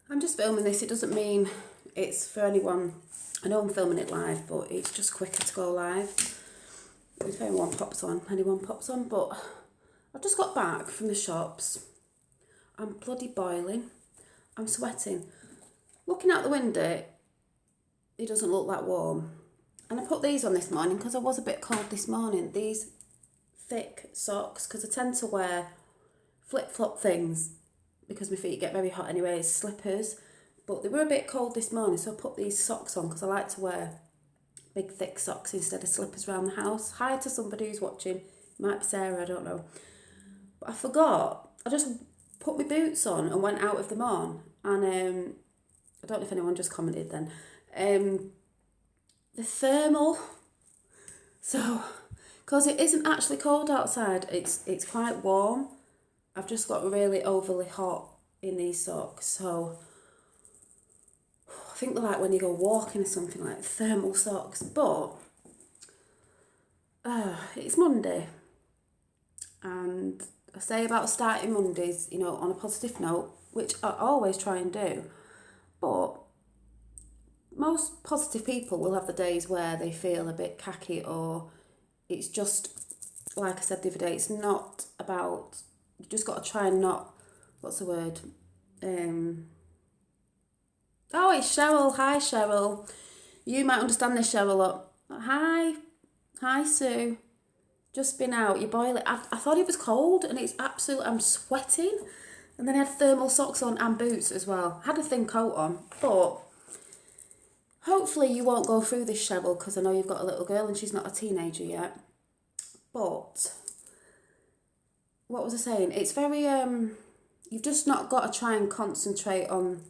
I'm just filming this. It doesn't mean it's for anyone. I know I'm filming it live, but it's just quicker to go live. If anyone pops on. But I've just got back from the shops. I'm bloody boiling. I'm sweating. Looking out the window, it doesn't look that warm. And I put these on this morning because I was a bit cold this morning. These thick socks, because I tend to wear flip-flop things because my feet get very hot anyways, slippers. But they were a bit cold this morning, so I put these socks on because I like to wear big thick socks instead of slippers around the house. Hi to somebody who's watching. Might be Sarah, I don't know. But I forgot. I just put my boots on and went out with them on. And I don't know if anyone just commented then. The thermal. So, because it isn't actually cold outside, it's quite warm. I've just got really overly hot in these socks, so I think they're like when you go walking or something, like thermal socks. But it's Monday, and I say about starting Mondays, on a positive note, which I always try and do. But most positive people will have the days where they feel a bit cacky, or it's just, like I said the other day, it's not about, you just got to try and not, what's the word? Oh, it's Cheryl. Hi, Cheryl. You might understand this, Cheryl. Hi, Sue. Just been out. You're boiling. I thought it was cold, and it's absolute. I'm sweating. And then I had thermal socks on and boots as well. Had a thin coat on, but hopefully you won't go through this, Cheryl, because I know you've got a little girl and she's not a teenager yet. But what was I saying? It's very you've just not got to try and concentrate on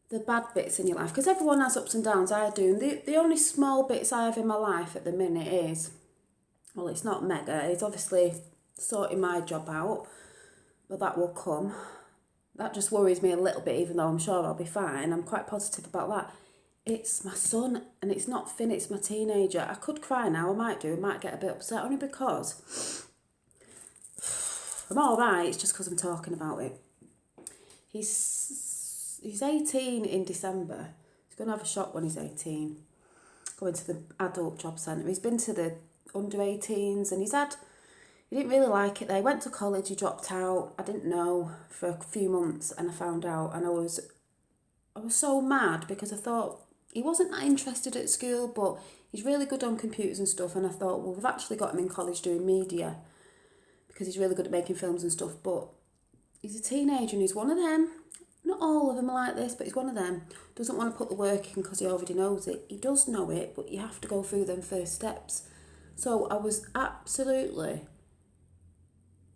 the bad bits in your life, because everyone has ups and downs. I do. And the only small bits I have in my life at the minute is, well, it's not mega. It's obviously sorting my job out, but that will come. That just worries me a little bit, even though I'm sure I'll be fine. I'm quite positive about that. It's my son, and it's not Finn, it's my teenager. I could cry now, I might get a bit upset, only because I'm alright, it's just because I'm talking about it. He's 18 in December. He's going to have a shot when he's 18. Going to the adult job centre. He's been to the under 18s, and he didn't really like it there. He went to college, he dropped out. I didn't know for a few months, and I found out, and I was so mad because I thought he wasn't that interested at school, but he's really good on computers and stuff, and I thought, well, we've actually got him in college doing media because he's really good at making films and stuff, but he's a teenager and he's one of them. Not all of them are like this, but he's one of them. Doesn't want to put the work in because he already knows it. He does know it, but you have to go through them first steps. So I was absolutely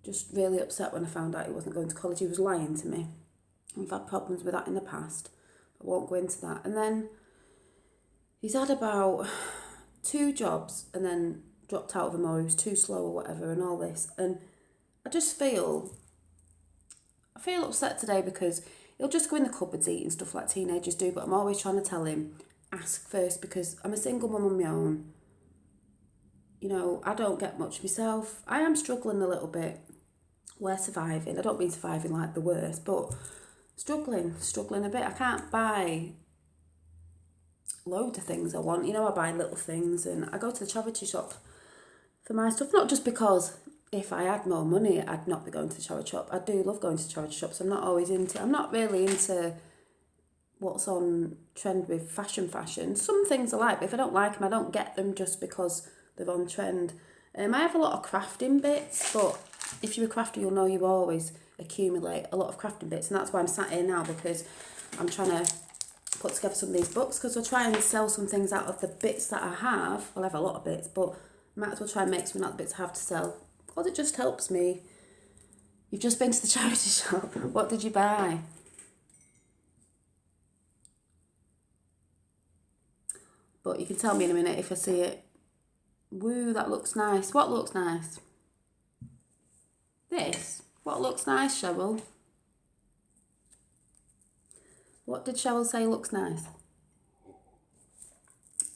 just really upset when I found out he wasn't going to college. He was lying to me. We've had problems with that in the past. I won't go into that. And then he's had about 2 jobs and then dropped out of them, or he was too slow or whatever, and all this. And I feel upset today because he'll just go in the cupboards eating stuff like teenagers do, but I'm always trying to tell him, ask first, because I'm a single mum on my own. I don't get much myself. I am struggling a little bit. We're surviving. I don't mean surviving like the worst, but struggling a bit. I can't buy loads of things I want. I buy little things, and I go to the charity shop for my stuff, not just because if I had more money, I'd not be going to the charity shop. I do love going to charity shops. I'm not really into what's on trend with fashion. Some things I like, but if I don't like them, I don't get them just because they're on trend. I have a lot of crafting bits, but if you're a crafter, you'll know you always accumulate a lot of crafting bits, and that's why I'm sat here now, because I'm trying to put together some of these books, because I'll try and sell some things out of the bits that I have. I'll have a lot of bits, but I might as well try and make some out of the bits I have to sell, because it just helps me. You've just been to the charity shop. What did you buy? But you can tell me in a minute if I see it. Woo, that looks nice. What looks nice? This. What looks nice, Cheryl? What did Cheryl say looks nice?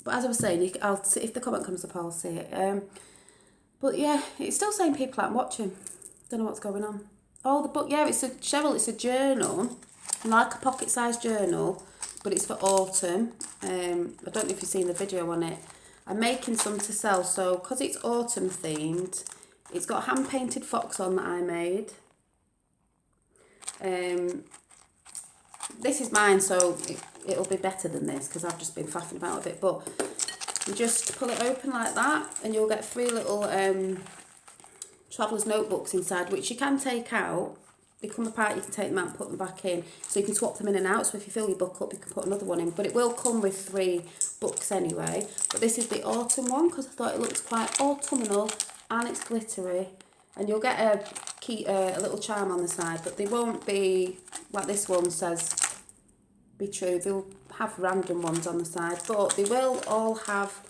But as I was saying, I'll see if the comment comes up, I'll see it. But yeah, it's still saying people aren't watching. Don't know what's going on. Oh, the book, yeah, it's a journal. like a pocket-sized journal, but it's for autumn. I don't know if you've seen the video on it. I'm making some to sell, so because it's autumn themed, it's got a hand-painted fox on that I made. This is mine, so it'll be better than this because I've just been faffing about a bit. But you just pull it open like that, and you'll get 3 little traveller's notebooks inside, which you can take out. They come apart, you can take them out and put them back in, so you can swap them in and out. So if you fill your book up, you can put another one in, but it will come with 3 books anyway. But this is the autumn one because I thought it looks quite autumnal and it's glittery, and you'll get a little charm on the side, but they won't be like this one says be true. They'll have random ones on the side, but they will all have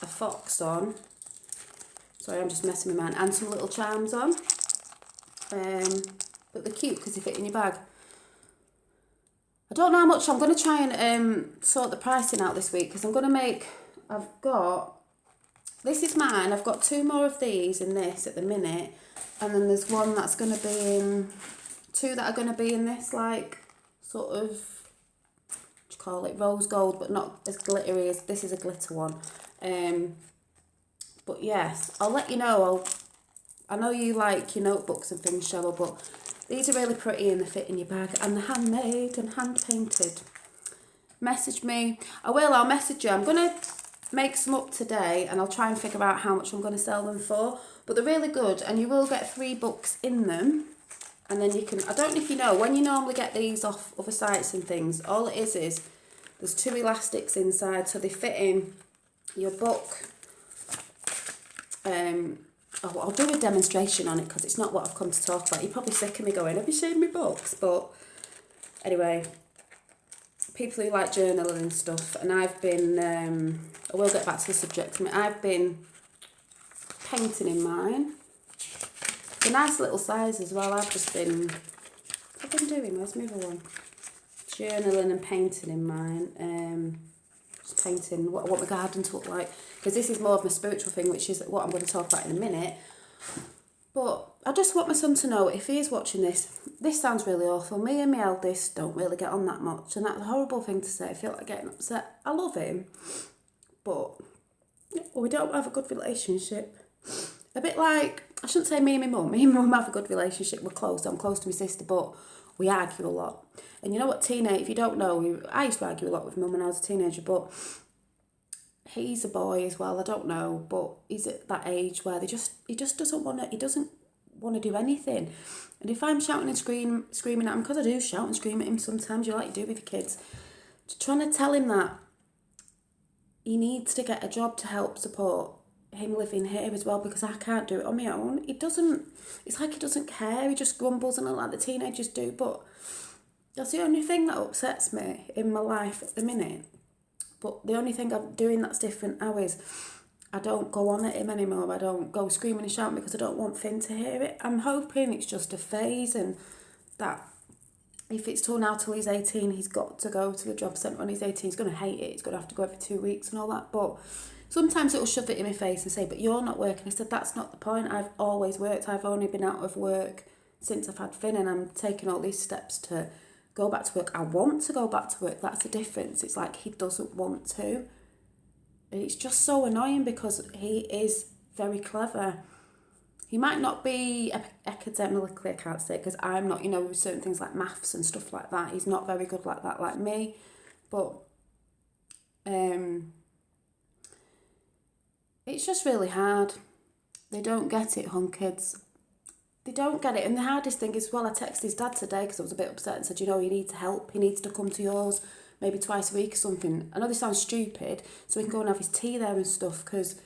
a fox on. Sorry, I'm just messing with mine, and some little charms on. But they're cute because they fit in your bag. I don't know how much I'm going to try and sort the pricing out this week, because I'm going to make, this is mine, I've got 2 more of these in this at the minute, and then there's one that's going to be in, 2 that are going to be in this, like, sort of, what do you call it, rose gold, but not as glittery as, this is a glitter one. But yes, I'll let you know. I know you like your notebooks and things, Cheryl, but these are really pretty and they fit in your bag, and they're handmade and hand painted. Message me. I'll message you. I'm going to make some up today, and I'll try and figure out how much I'm going to sell them for. But they're really good, and you will get 3 books in them. And then you can, I don't know if you know, when you normally get these off other sites and things, all it is there's 2 elastics inside, so they fit in your book. I'll do a demonstration on it because it's not what I've come to talk about. You're probably sick of me going, have you seen my books? But anyway, people who like journaling and stuff, and I've been, I will get back to the subject. I've been painting in mine. It's a nice little size as well. I've been doing, where's my other one? Journaling and painting in mine. Just painting what I want my garden to look like, because this is more of my spiritual thing, which is what I'm going to talk about in a minute. But I just want my son to know, if he is watching this sounds really awful. Me and my eldest don't really get on that much, and that's a horrible thing to say. I feel like getting upset. I love him, but we don't have a good relationship. A bit like, I shouldn't say me and my mum. Me and my mum have a good relationship. We're close. I'm close to my sister, but we argue a lot. And you know what, if you don't know, I used to argue a lot with mum when I was a teenager, but he's a boy as well, I don't know, but he's at that age where he just doesn't want to do anything. And if I'm shouting and screaming at him, because I do shout and scream at him sometimes, you like to do with your kids, trying to tell him that he needs to get a job to help support him living here as well, because I can't do it on my own. It's like he doesn't care, he just grumbles and like the teenagers do, but that's the only thing that upsets me in my life at the minute. But the only thing I'm doing that's different now is I don't go on at him anymore. I don't go screaming and shouting because I don't want Finn to hear it. I'm hoping it's just a phase, and that if it's till now till he's 18, he's got to go to the job centre when he's 18. He's going to hate it. He's going to have to go every 2 weeks and all that. But sometimes it'll shove it in my face and say, but you're not working. I said, that's not the point. I've always worked. I've only been out of work since I've had Finn, and I'm taking all these steps to go back to work. I want to go back to work. That's the difference. It's like he doesn't want to. And it's just so annoying because he is very clever. He might not be academically, I can't say, because I'm not, with certain things like maths and stuff like that. He's not very good like that, like me. But it's just really hard. They don't get it, kids. They don't get it. And the hardest thing is, I texted his dad today because I was a bit upset and said, he needs help. He needs to come to yours maybe twice a week or something. I know this sounds stupid, so he can go and have his tea there and stuff, because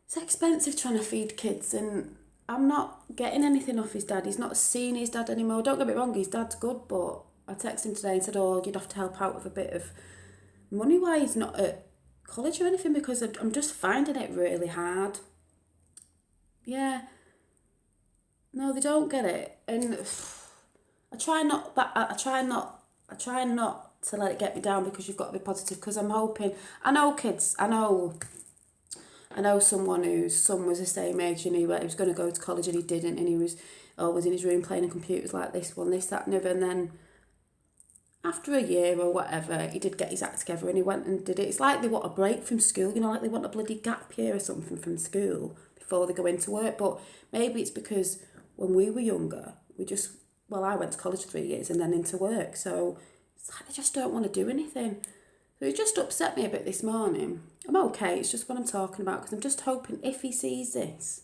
it's expensive trying to feed kids, and I'm not getting anything off his dad. He's not seeing his dad anymore. Don't get me wrong, his dad's good, but I texted him today and said, you'd have to help out with a bit of money while he's not at college or anything, because I'm just finding it really hard. Yeah. No, they don't get it, and I try not to let it get me down, because you've got to be positive. Because I'm hoping, I know someone whose son was the same age, and he was going to go to college and he didn't, and he was always in his room playing on computers like this one, this, that, and other, and then after a year or whatever, he did get his act together and he went and did it. It's like they want a break from school, like they want a bloody gap year or something from school before they go into work. But maybe it's because when we were younger, I went to college 3 years and then into work. So it's like they just don't want to do anything. So it just upset me a bit this morning. I'm okay, it's just what I'm talking about, because I'm just hoping if he sees this,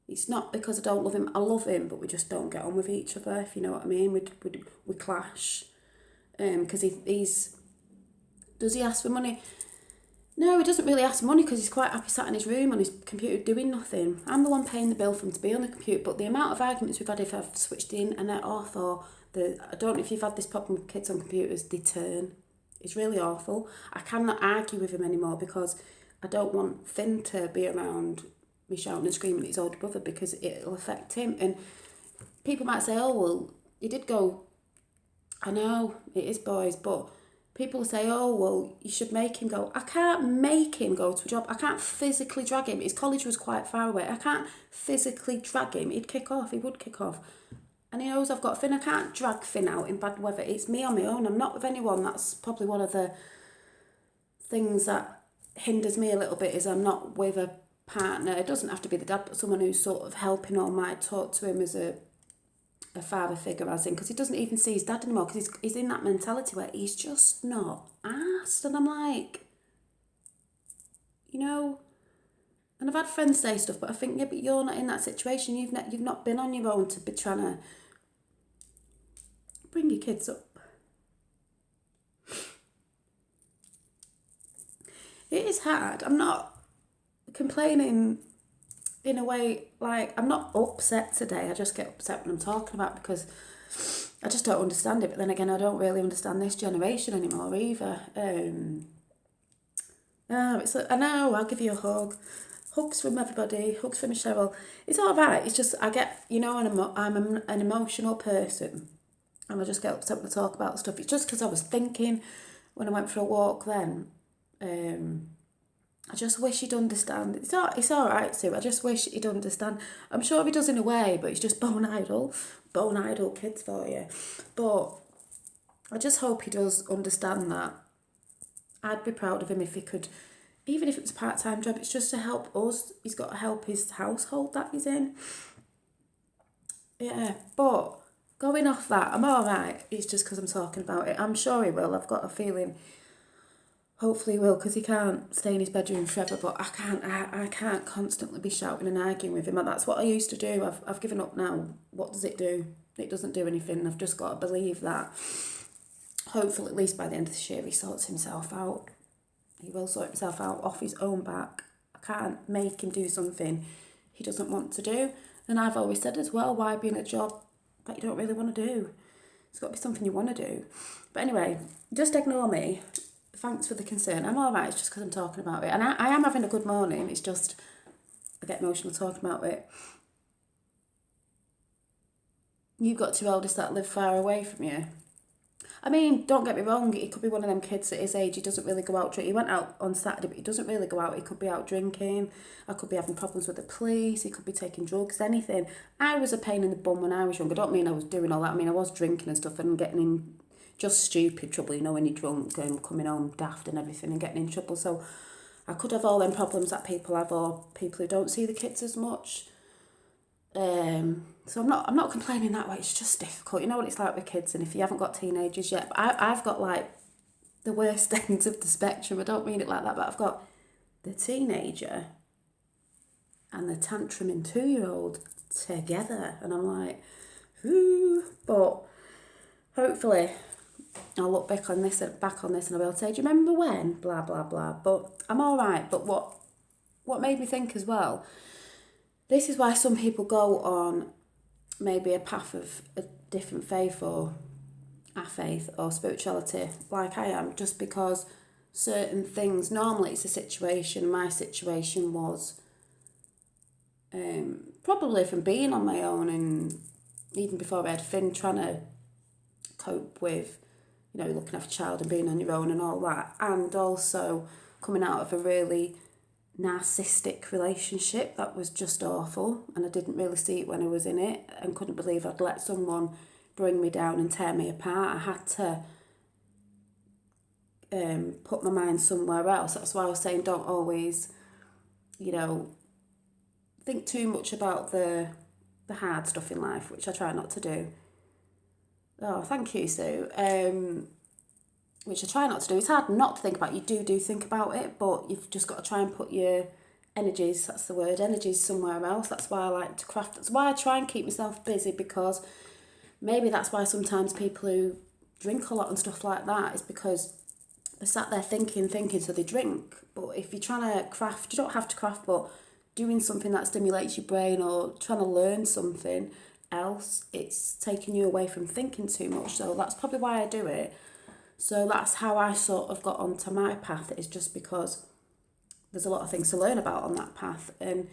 it's not because I don't love him. I love him, but we just don't get on with each other, if you know what I mean. We clash. Because does he ask for money? No, he doesn't really ask for money because he's quite happy sat in his room on his computer doing nothing. I'm the one paying the bill for him to be on the computer, but the amount of arguments we've had if I've switched the internet off, or I don't know if you've had this problem with kids on computers, they turn. It's really awful. I cannot argue with him anymore because I don't want Finn to be around me shouting and screaming at his older brother, because it'll affect him. And people might say, oh, well, he did go. I know, it is boys, but people say, oh, well, you should make him go. I can't make him go to a job. I can't physically drag him. His college was quite far away. I can't physically drag him. He'd kick off. He would kick off. And he knows I've got Finn. I can't drag Finn out in bad weather. It's me on my own. I'm not with anyone. That's probably one of the things that hinders me a little bit, is I'm not with a partner. It doesn't have to be the dad, but someone who's sort of helping or might talk to him as a father figure, as in, because he doesn't even see his dad anymore, because he's in that mentality where he's just not asked. And I'm like, and I've had friends say stuff, but I think, yeah, but you're not in that situation. You've not been on your own to be trying to bring your kids up. It is hard. I'm not complaining in a way, like, I'm not upset today. I just get upset when I'm talking about it because I just don't understand it. But then again, I don't really understand this generation anymore either. I know, I'll give you a hug. Hugs from everybody, hugs from Cheryl. It's all right. It's just, I get, I'm an emotional person, and I just get upset when I talk about stuff. It's just because I was thinking when I went for a walk then, I just wish he'd understand. It's all right, Sue. I just wish he'd understand. I'm sure he does in a way, but he's just bone idle kids for you. But I just hope he does understand that. I'd be proud of him if he could, even if it was a part-time job, it's just to help us. He's got to help his household that he's in. Yeah, but going off that, I'm all right. It's just because I'm talking about it. I'm sure he will. I've got a feeling. Hopefully he will, because he can't stay in his bedroom forever, but I can't constantly be shouting and arguing with him. And that's what I used to do. I've given up now. What does it do? It doesn't do anything. I've just got to believe that hopefully at least by the end of this year he sorts himself out. He will sort himself out off his own back. I can't make him do something he doesn't want to do. And I've always said as well, why be in a job that you don't really want to do? It's got to be something you want to do. But anyway, just ignore me. Thanks for the concern. I'm all right. It's just because I'm talking about it. And I am having a good morning. It's just I get emotional talking about it. You've got two eldest that live far away from you. I mean, don't get me wrong. He could be one of them kids at his age. He doesn't really go out drinking. He went out on Saturday, but he doesn't really go out. He could be out drinking. I could be having problems with the police. He could be taking drugs, anything. I was a pain in the bum when I was young. I don't mean I was doing all that. I mean, I was drinking and stuff and getting in just stupid trouble, when you're drunk and coming home daft and everything and getting in trouble. So I could have all them problems that people have, or people who don't see the kids as much. So I'm not complaining that way. It's just difficult. You know what it's like with kids, and if you haven't got teenagers yet, but I've got like the worst ends of the spectrum. I don't mean it like that, but I've got the teenager and the tantruming 2-year-old together, and I'm like, ooh. But hopefully I'll look back on this and I'll be able to say, do you remember when? Blah, blah, blah. But I'm all right. But what made me think as well, this is why some people go on maybe a path of a different faith or a faith or spirituality like I am, just because certain things, normally it's a situation, my situation was probably from being on my own, and even before I had Finn, trying to cope with looking after a child and being on your own and all that, and also coming out of a really narcissistic relationship that was just awful, and I didn't really see it when I was in it and couldn't believe I'd let someone bring me down and tear me apart. I had to put my mind somewhere else. That's why I was saying don't always, think too much about the hard stuff in life, which I try not to do. Oh, thank you, Sue. Which I try not to do. It's hard not to think about. You do think about it, but you've just got to try and put your energies, that's the word, energies somewhere else. That's why I like to craft. That's why I try and keep myself busy, because maybe that's why sometimes people who drink a lot and stuff like that is because they're sat there thinking, so they drink. But if you're trying to craft, you don't have to craft, but doing something that stimulates your brain or trying to learn something else, it's taking you away from thinking too much. So that's probably why I do it. So that's how I sort of got onto my path, is just because there's a lot of things to learn about on that path, and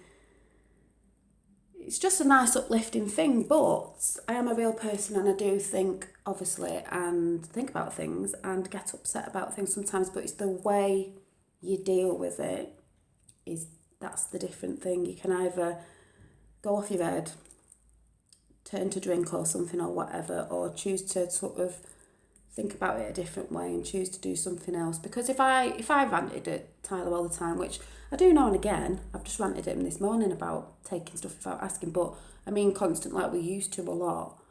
it's just a nice uplifting thing. But I am a real person, and I do think, obviously, and think about things and get upset about things sometimes, but it's the way you deal with it, that's the different thing. You can either go off your head, turn to drink or something or whatever, or choose to sort of think about it a different way and choose to do something else. Because if I ranted at Tyler all the time, which I do now and again, I've just ranted at him this morning about taking stuff without asking, but I mean constant, like we used to a lot,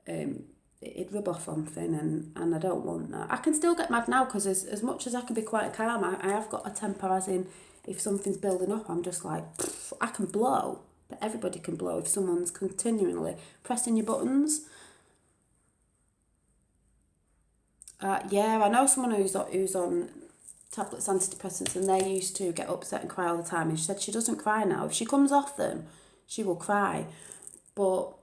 it'd rub off on thing, and I don't want that. I can still get mad now, because as much as I can be quite calm, I have got a temper, as in if something's building up, I'm just like, I can blow, but everybody can blow if someone's continually pressing your buttons. Yeah, I know someone who's on tablets, antidepressants, and they used to get upset and cry all the time. And she said she doesn't cry now. If she comes off them, she will cry. But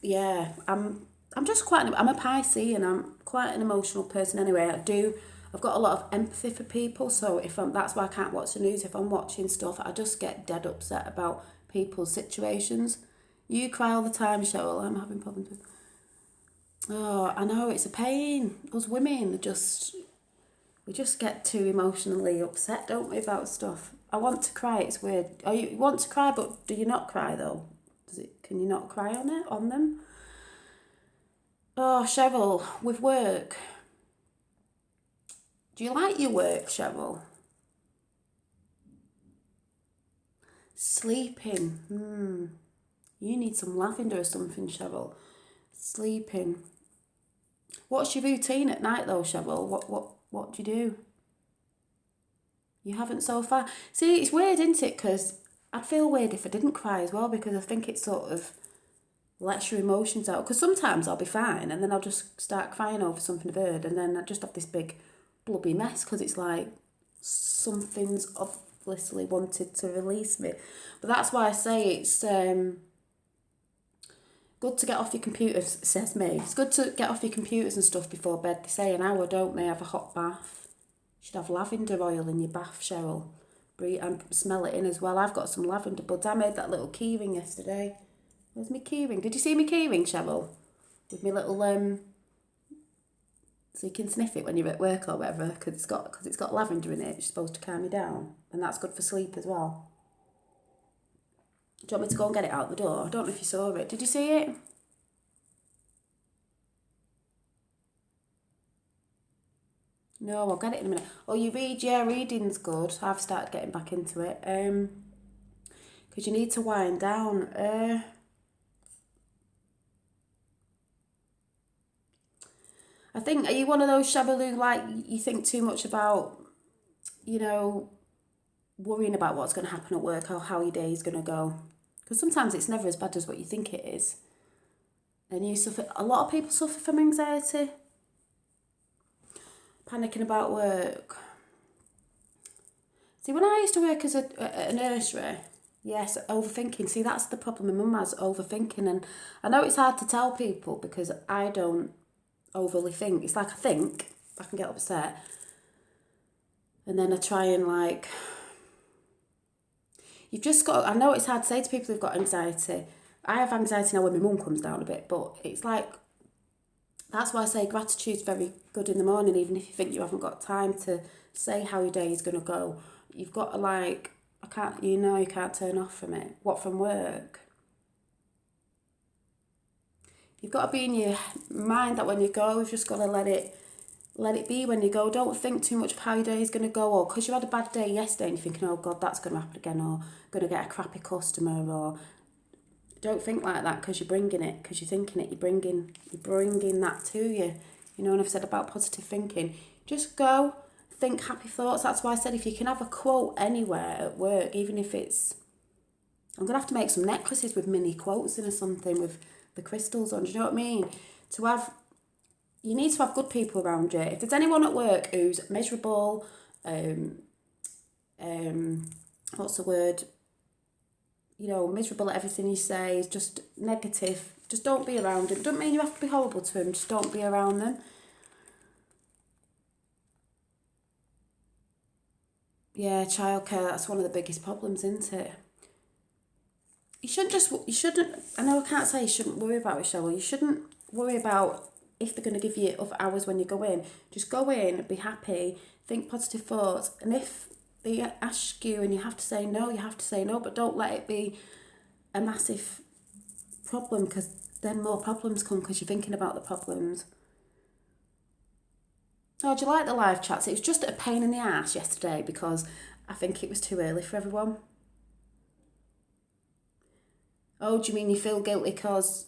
yeah, I'm just I'm a Pisces, and I'm quite an emotional person anyway. I've got a lot of empathy for people. So that's why I can't watch the news. If I'm watching stuff, I just get dead upset about people's situations. You cry all the time, Cheryl. I'm having problems with. Oh, I know, it's a pain. Us women we just get too emotionally upset, don't we, about stuff. I want to cry, it's weird. Oh, you want to cry, but do you not cry though? Can you not cry on them? Oh, Cheryl, with work. Do you like your work, Cheryl? Sleeping. You need some lavender or something, Cheryl. Sleeping. What's your routine at night though, Cheryl? What do you do? You haven't so far. See, it's weird, isn't it? Because I'd feel weird if I didn't cry as well, because I think it sort of lets your emotions out. Because sometimes I'll be fine and then I'll just start crying over something I've heard, and then I just have this big blubby mess, because it's like something's obviously wanted to release me. But that's why I say it's good to get off your computers, says me. It's good to get off your computers and stuff before bed. They say an hour, don't they? Have a hot bath. You should have lavender oil in your bath, Cheryl. Breathe and smell it in as well. I've got some lavender buds. I made that little keyring yesterday. Where's my keyring? Did you see my keyring, Cheryl? With my little so you can sniff it when you're at work or whatever, because it's got lavender in it. It's supposed to calm you down, and that's good for sleep as well. Do you want me to go and get it out the door? I don't know if you saw it. Did you see it? No, I'll get it in a minute. Oh, you read? Yeah, reading's good. I've started getting back into it. Because you need to wind down. I think, are you one of those Shabaloo, like, you think too much about, worrying about what's going to happen at work or how your day is going to go? Because sometimes it's never as bad as what you think it is. And a lot of people suffer from anxiety. Panicking about work. See, when I used to work as a nursery, yes, overthinking. See, that's the problem. My mum has overthinking, and I know it's hard to tell people because I don't overly think. It's like I can get upset, and then I try and you've just got. I know it's hard to say to people who've got anxiety. I have anxiety now when my mum comes down a bit, but it's like, that's why I say gratitude's very good in the morning, even if you think you haven't got time to say how your day is going to go. You've got to you can't turn off from it. What, from work? You've got to be in your mind that when you go, you've just got to let it let it be when you go. Don't think too much of how your day is going to go, or because you had a bad day yesterday and you're thinking, oh God, that's going to happen again, or going to get a crappy customer, or don't think like that because you're bringing it, because you're thinking it, you're bringing that to you. You know, and I've said about positive thinking, just go, think happy thoughts. That's why I said if you can have a quote anywhere at work, even if it's, I'm going to have to make some necklaces with mini quotes in or something with the crystals on, do you know what I mean? To have, you need to have good people around you. If there's anyone at work who's miserable, what's the word? You know, miserable at everything you say, is just negative, just don't be around them. Don't mean you have to be horrible to them, just don't be around them. Yeah, childcare, that's one of the biggest problems, isn't it? You shouldn't, I know I can't say you shouldn't worry about it, Cheryl. You shouldn't worry about if they're going to give you other hours when you go in. Just go in, be happy, think positive thoughts. And if they ask you and you have to say no, you have to say no, but don't let it be a massive problem, because then more problems come because you're thinking about the problems. Oh, do you like the live chats? It was just a pain in the ass yesterday because I think it was too early for everyone. Oh, do you mean you feel guilty because,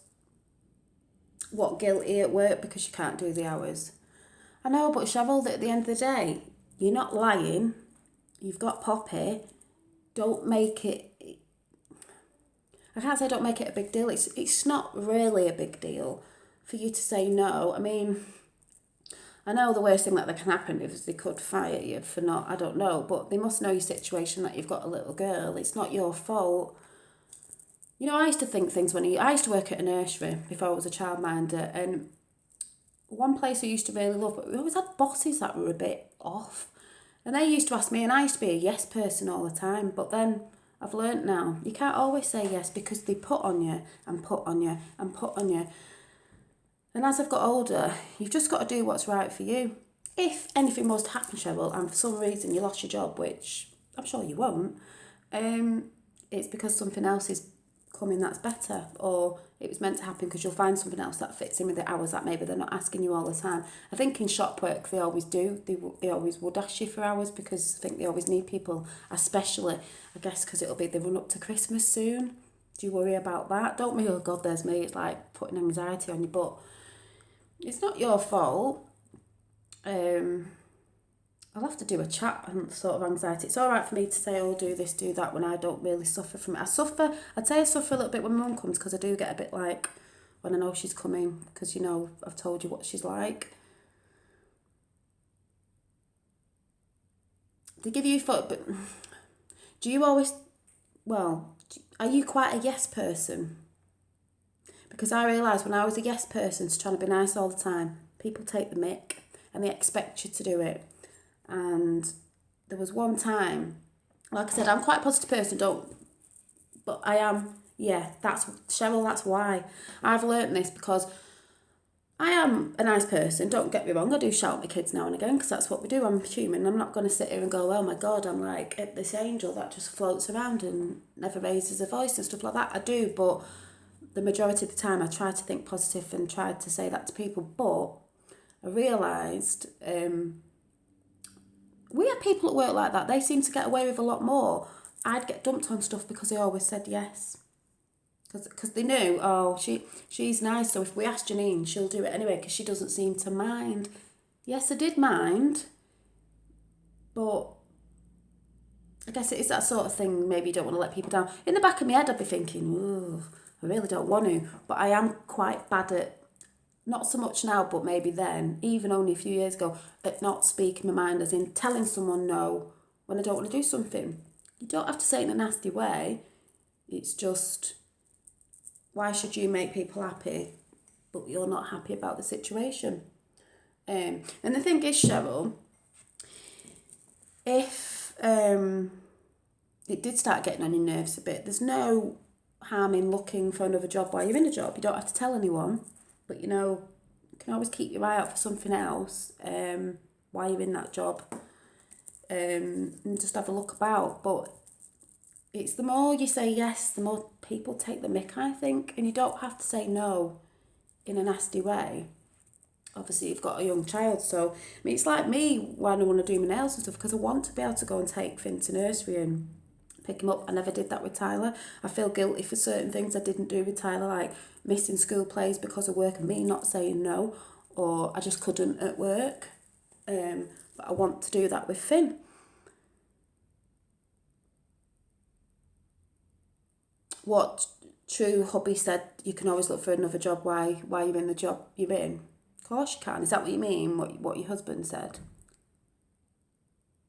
what, guilty at work because you can't do the hours? I know, but Cheryl, at the end of the day, you're not lying. You've got Poppy. Don't make it, I can't say don't make it a big deal. It's not really a big deal for you to say no. I mean, I know the worst thing that can happen is they could fire you for not, I don't know, but they must know your situation, that you've got a little girl. It's not your fault. You know, I used to think things I used to work at a nursery before I was a childminder, and one place I used to really love, but we always had bosses that were a bit off. And they used to ask me, and I used to be a yes person all the time, but then I've learnt now, you can't always say yes because they put on you and put on you and put on you. And as I've got older, you've just got to do what's right for you. If anything was to happen, Cheryl, and for some reason you lost your job, which I'm sure you won't, it's because something else is coming that's better, or it was meant to happen because you'll find something else that fits in with the hours that maybe they're not asking you all the time. I think in shop work they always do. They always would ask you for hours because I think they always need people, especially, I guess, because it'll be the run up to Christmas soon. Do you worry about that? Don't me, oh God, there's me. It's like putting anxiety on you, but it's not your fault. I'll have to do a chat on sort of anxiety. It's all right for me to say, oh, do this, do that, when I don't really suffer from it. I'd say I suffer a little bit when my mum comes, because I do get a bit like, when I know she's coming, because, you know, I've told you what she's like. They give you thought, but do you always, well, are you quite a yes person? Because I realised when I was a yes person, trying to be nice all the time, people take the mick and they expect you to do it. And there was one time, like I said, I'm quite a positive person, but I am, yeah, Cheryl, that's why. I've learnt this because I am a nice person, don't get me wrong, I do shout at my kids now and again because that's what we do, I'm human. I'm not going to sit here and go, oh my God, I'm like this angel that just floats around and never raises a voice and stuff like that. I do, but the majority of the time I try to think positive and try to say that to people. But I realised we had people at work like that. They seem to get away with a lot more. I'd get dumped on stuff because they always said yes. Because they knew, oh, she's nice, so if we ask Janine, she'll do it anyway because she doesn't seem to mind. Yes, I did mind, but I guess it is that sort of thing, maybe you don't want to let people down. In the back of my head, I'd be thinking, ooh, I really don't want to, but I am quite bad at, not so much now, but maybe then, even only a few years ago, at not speaking my mind, as in telling someone no when I don't want to do something. You don't have to say it in a nasty way. It's just, why should you make people happy, but you're not happy about the situation? And the thing is, Cheryl, if it did start getting on your nerves a bit, there's no harm in looking for another job while you're in a job. You don't have to tell anyone. But, you know, you can always keep your eye out for something else while you're in that job and just have a look about. But it's the more you say yes, the more people take the mick, I think. And you don't have to say no in a nasty way. obviously you've got a young child. So, I mean, it's like me when I want to do my nails and stuff, because I want to be able to go and take Finn to nursery and pick him up. I never did that with Tyler. I feel guilty for certain things I didn't do with Tyler, like missing school plays because of work and me not saying no, or I just couldn't at work. But I want to do that with Finn. What True Hubby said, you can always look for another job while you're in the job you're in. Of course you can. Is that what you mean, what your husband said?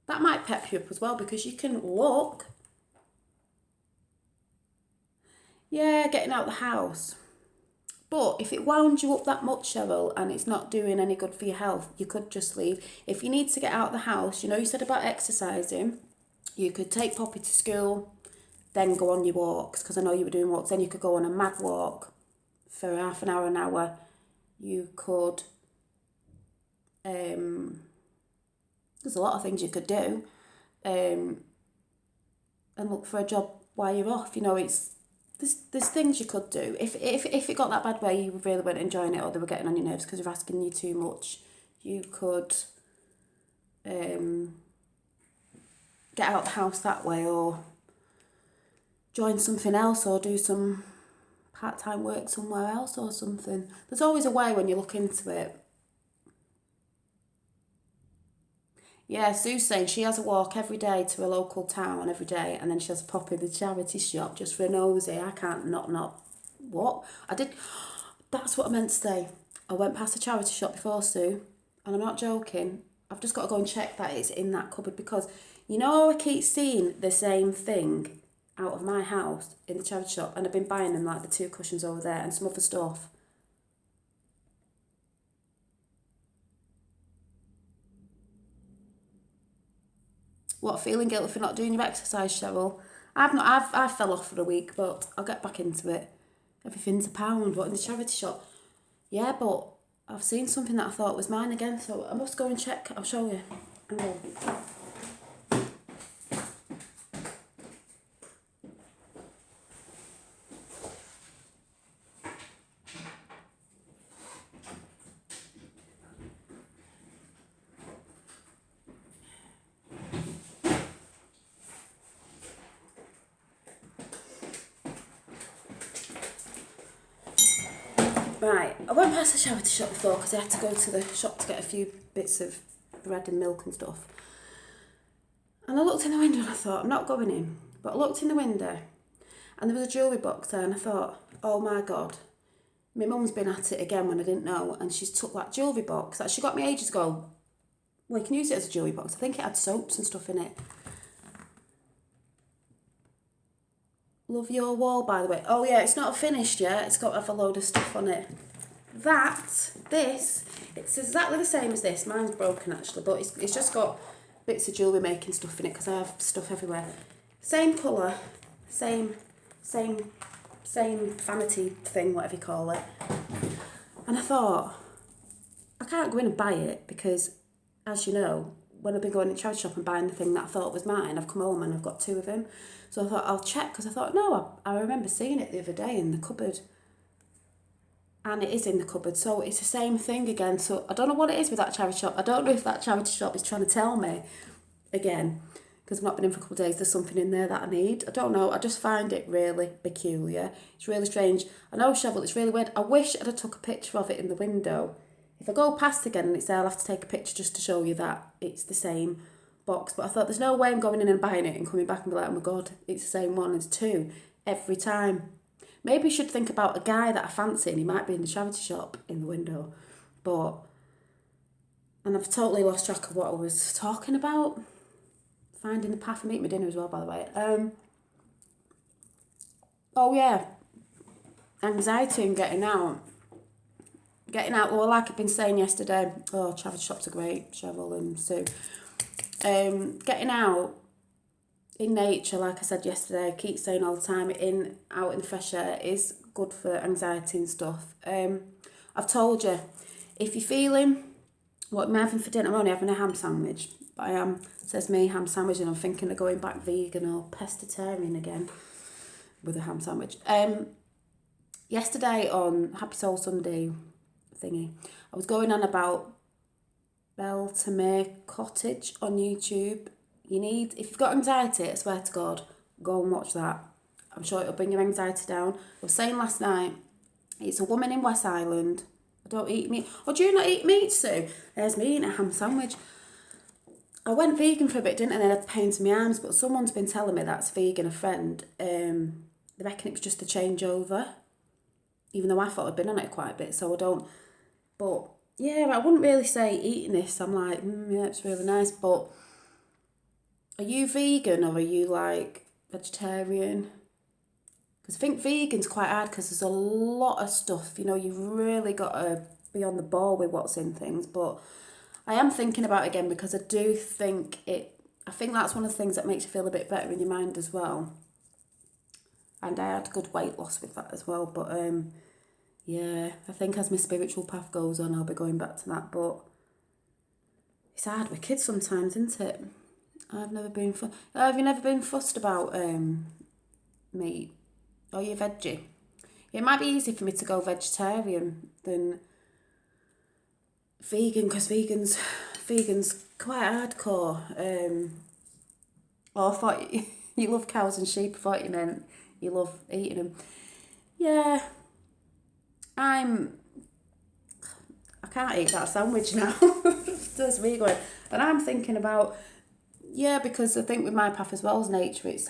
That might pep you up as well, because you can look. Yeah, getting out of the house. But if it wound you up that much, Cheryl, and it's not doing any good for your health, you could just leave. If you need to get out of the house, you said about exercising, you could take Poppy to school, then go on your walks, because I know you were doing walks. Then you could go on a mad walk for half an hour. You could, there's a lot of things you could do, and look for a job while you're off. There's things you could do. If it got that bad where you really weren't enjoying it, or they were getting on your nerves because you're asking you too much, you could get out of the house that way, or join something else, or do some part-time work somewhere else or something. There's always a way when you look into it. Yeah, Sue's saying she has a walk every day to a local town every day, and then she has a pop in the charity shop just for a nosy. I can't not. What? I did. That's what I meant to say. I went past the charity shop before, Sue, and I'm not joking. I've just got to go and check that it's in that cupboard, because I keep seeing the same thing out of my house in the charity shop, and I've been buying them, like the 2 cushions over there and some other stuff. What, feeling guilty for not doing your exercise, Cheryl? I fell off for a week, but I'll get back into it. Everything's £1. What, in the charity shop? Yeah, but I've seen something that I thought was mine again, so I must go and check. I'll show you. Hang on. Right, I went past the charity shop before because I had to go to the shop to get a few bits of bread and milk and stuff. And I looked in the window and I thought, I'm not going in. But I looked in the window and there was a jewellery box there, and I thought, oh my God, my mum's been at it again when I didn't know, and she's took that jewellery box that she got me ages ago. Well, you can use it as a jewellery box. I think it had soaps and stuff in it. Love Your Wall, by the way. Oh yeah, it's not finished yet. It's got to have a load of stuff on it. It's exactly the same as this. Mine's broken actually, but it's just got bits of jewellery making stuff in it, because I have stuff everywhere. Same colour, same vanity thing, whatever you call it. And I thought, I can't go in and buy it, because, as you know, when I've been going to the charity shop and buying the thing that I thought was mine, I've come home and I've got 2 of them. So I thought I'll check, because I thought, no, I remember seeing it the other day in the cupboard. And it is in the cupboard, so it's the same thing again. So I don't know what it is with that charity shop. I don't know if that charity shop is trying to tell me again, because I've not been in for a couple of days, there's something in there that I need. I don't know, I just find it really peculiar. It's really strange. I know, Cheryl, it's really weird. I wish I'd have took a picture of it in the window. If I go past again and it's there, I'll have to take a picture just to show you that it's the same box. But I thought, there's no way I'm going in and buying it and coming back and be like, oh my God, it's the same one. It's 2 every time. Maybe you should think about a guy that I fancy, and he might be in the charity shop in the window. And I've totally lost track of what I was talking about. Finding the path. I'm eating my dinner as well, by the way. Oh yeah, anxiety and getting out. Well, like I've been saying yesterday, charity shops are great, Cheryl and Sue. Getting out in nature, like I said yesterday, I keep saying all the time, out in the fresh air is good for anxiety and stuff. I've told you, if you're feeling, what am I having for dinner? I'm only having a ham sandwich, but I am, says me, ham sandwich, and I'm thinking of going back vegan or pescatarian again with a ham sandwich. Yesterday on Happy Soul Sunday thingy. I was going on about Beltame Cottage on YouTube. If you've got anxiety, I swear to God, go and watch that. I'm sure it'll bring your anxiety down. I was saying last night, it's a woman in West Island. I don't eat meat. Oh, do you not eat meat, Sue? There's me eating a ham sandwich. I went vegan for a bit, didn't I? And then I had pains in my arms, but someone's been telling me that's vegan, a friend. They reckon it was just a changeover, even though I thought I'd been on it quite a bit, so I don't. But yeah, I wouldn't really say eating this. I'm like, yeah, it's really nice. But are you vegan or are you like vegetarian? Because I think vegan's quite hard because there's a lot of stuff, you've really got to be on the ball with what's in things. But I am thinking about it again because I do think I think that's one of the things that makes you feel a bit better in your mind as well. And I had good weight loss with that as well. But yeah, I think as my spiritual path goes on, I'll be going back to that. But it's hard with kids sometimes, isn't it? Have you never been fussed about meat? Or you veggie? It might be easy for me to go vegetarian than vegan because vegan's quite hardcore. I thought you love cows and sheep. I thought you meant you love eating them. Yeah, I can't eat that sandwich now. That's me going. And I'm thinking about, because I think with my path as well as nature, it's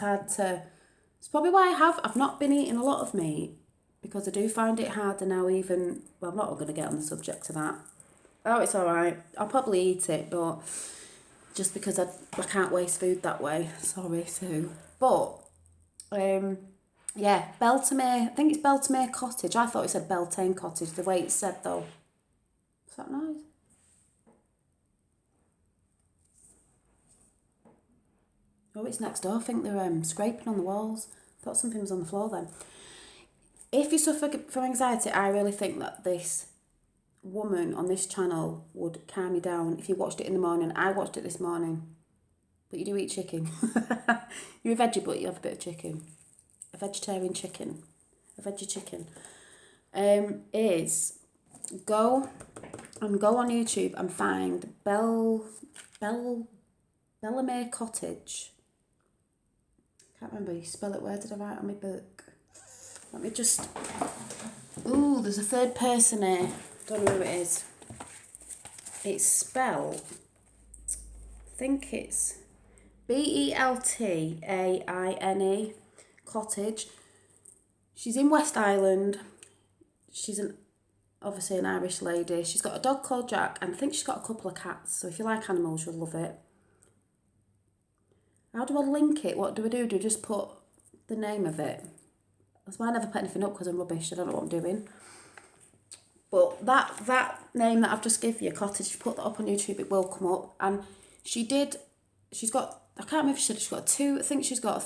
probably why I've not been eating a lot of meat, because I do find it harder now I'm not going to get on the subject of that. Oh, it's alright. I'll probably eat it, but just because I can't waste food that way. Sorry, Sue. But, yeah, Beltame, I think it's Beltame Cottage. I thought it said Beltane Cottage, the way it said though. Is that nice? Oh, it's next door. I think they're scraping on the walls. I thought something was on the floor then. If you suffer from anxiety, I really think that this woman on this channel would calm you down if you watched it in the morning. I watched it this morning. But you do eat chicken. You're a veggie, but you have a bit of chicken. A vegetarian chicken. A veggie chicken. Is go on YouTube and find Beltame Cottage. Can't remember you spell it. Where did I write on my book? Let me just. Ooh, there's a third person here. Don't know who it is. It's spelled. I think it's Beltane Cottage. She's in West Island. She's obviously an Irish lady. She's got a dog called Jack, and I think she's got a couple of cats. So if you like animals, you'll love it. How do I link it? What do I do? Do I just put the name of it? That's why I never put anything up, because I'm rubbish. I don't know what I'm doing. But that name that I've just given you, Cottage, if you put that up on YouTube, it will come up. And she's got, I can't remember if she said she's got I think she's got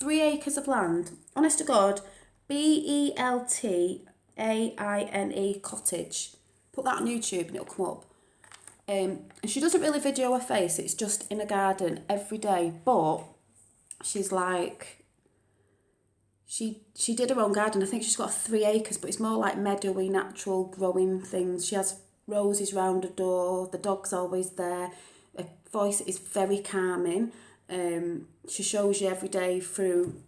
3 acres of land. Honest to God, Beltane Cottage. Put that on YouTube and it'll come up. And she doesn't really video her face, it's just in a garden every day. But she's like, she did her own garden. I think she's got 3 acres, but it's more like meadowy, natural growing things. She has roses round her door. The dog's always there. Her voice is very calming. She shows you every day through,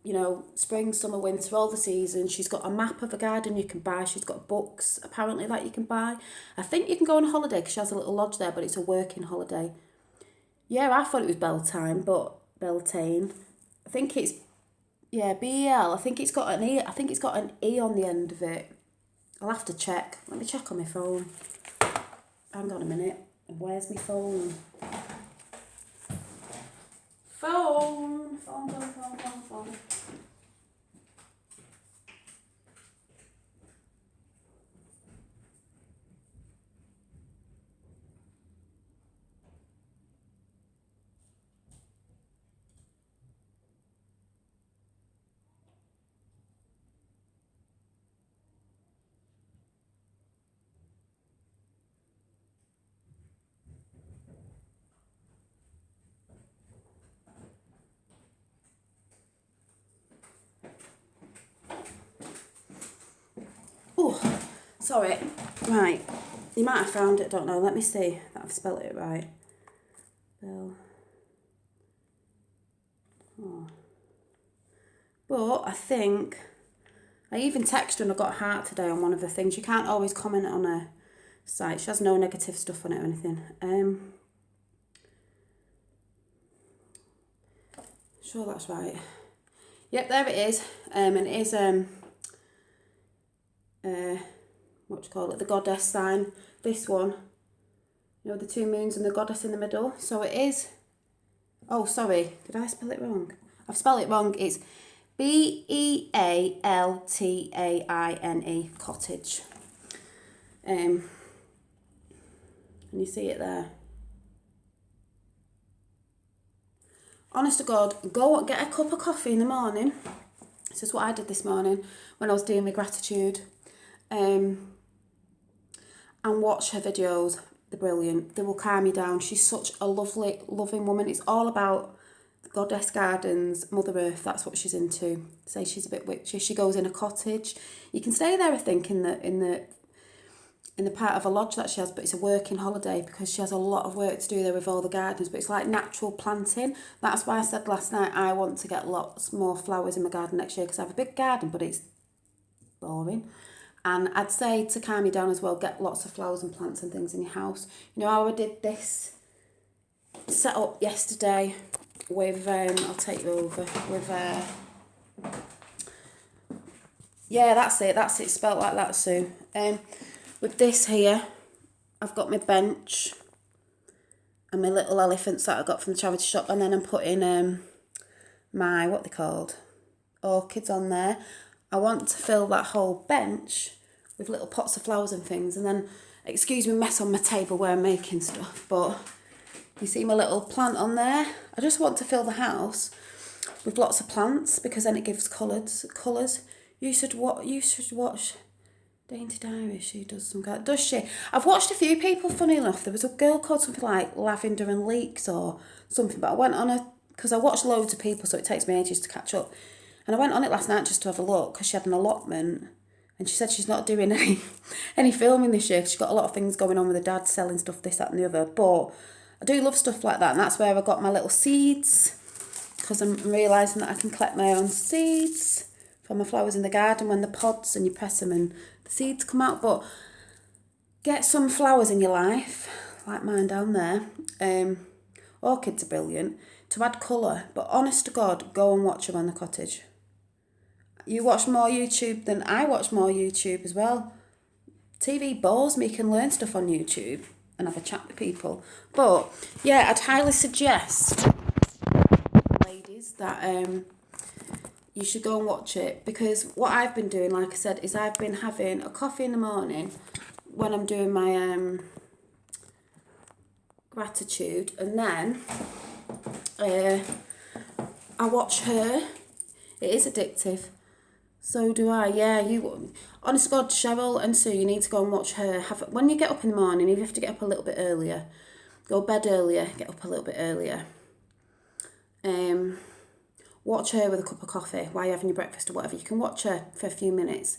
spring, summer, winter, all the seasons. She's got a map of a garden you can buy. She's got books, apparently, that you can buy. I think you can go on holiday because she has a little lodge there, but it's a working holiday. Yeah, I thought it was Beltane, but Beltane. I think it's, B-E-L. I think it's got an E. I think it's got an E on the end of it. I'll have to check. Let me check on my phone. Hang on a minute. Where's my phone? Phone. Oh, sorry. Right. You might have found it, I don't know. Let me see that I've spelled it right. Bell. Oh. But I think, I even texted her and I got a heart today on one of the things. You can't always comment on her site. She has no negative stuff on it or anything. Sure that's right. Yep, there it is. And it is, what do you call it? The goddess sign. This one. You know, the two moons and the goddess in the middle. So it is, oh, sorry. Did I spell it wrong? I've spelled it wrong. It's Bealtaine, cottage. And you see it there. Honest to God, go get a cup of coffee in the morning. This is what I did this morning when I was doing my gratitude. And watch her videos. They're brilliant. They will calm you down. She's such a lovely, loving woman. It's all about Goddess Gardens, Mother Earth. That's what she's into. Say she's a bit witchy. She goes in a cottage. You can stay there, I think, in the part of a lodge that she has, but it's a working holiday because she has a lot of work to do there with all the gardens. But it's like natural planting. That's why I said last night I want to get lots more flowers in my garden next year because I have a big garden, but it's boring. And I'd say to calm you down as well, get lots of flowers and plants and things in your house. You know how I did this set up yesterday with, I'll take you over, with, yeah, that's it, spelt like that, Sue. With this here, I've got my bench and my little elephants that I got from the charity shop, and then I'm putting my, what they called, orchids on there. I want to fill that whole bench with little pots of flowers and things, and then, excuse me, mess on my table where I'm making stuff, but you see my little plant on there? I just want to fill the house with lots of plants because then it gives colours. You should watch Dainty Diary. She does some kind. Does she? I've watched a few people, funny enough. There was a girl called something like Lavender and Leeks or something, but I went on because I watched loads of people, so it takes me ages to catch up. And I went on it last night just to have a look because she had an allotment, and she said she's not doing any filming this year because she's got a lot of things going on with her dad, selling stuff, this, that and the other. But I do love stuff like that, and that's where I got my little seeds because I'm realising that I can collect my own seeds from my flowers in the garden when the pods and you press them and the seeds come out. But get some flowers in your life, like mine down there. Orchids are brilliant to add colour, but honest to God, go and watch them on the cottage. You watch more YouTube than I watch more YouTube as well. TV bores me. You can learn stuff on YouTube and have a chat with people. But yeah, I'd highly suggest, ladies, that you should go and watch it, because what I've been doing, like I said, is I've been having a coffee in the morning when I'm doing my gratitude, and then I watch her. It is addictive. So do I, yeah. You, honest to God, Cheryl and Sue, you need to go and watch her. When you get up in the morning, if you have to get up a little bit earlier, go bed earlier, get up a little bit earlier. Watch her with a cup of coffee while you're having your breakfast or whatever. You can watch her for a few minutes.